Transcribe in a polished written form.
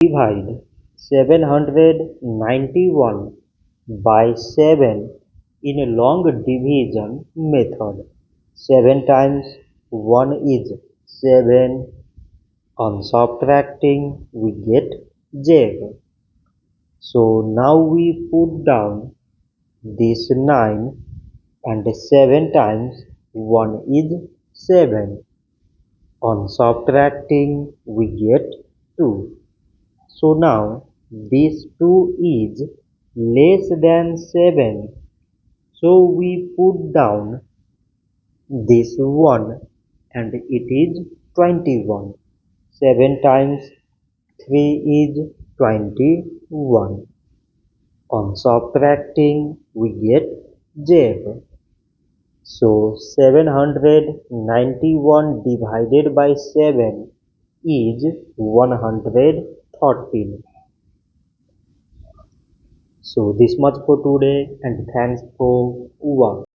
Divide 791 by 7 in a long division method. 7 times 1 is 7. On subtracting, we get Z. So now we put down this 9 and 7 times 1 is 7. On subtracting, we get 2. So now this 2 is less than 7. So we put down this 1 and it is 21. 7 times 3 is 21. On subtracting, we get Z. So 791 divided by 7 is 113. So this much for today and thanks for watching.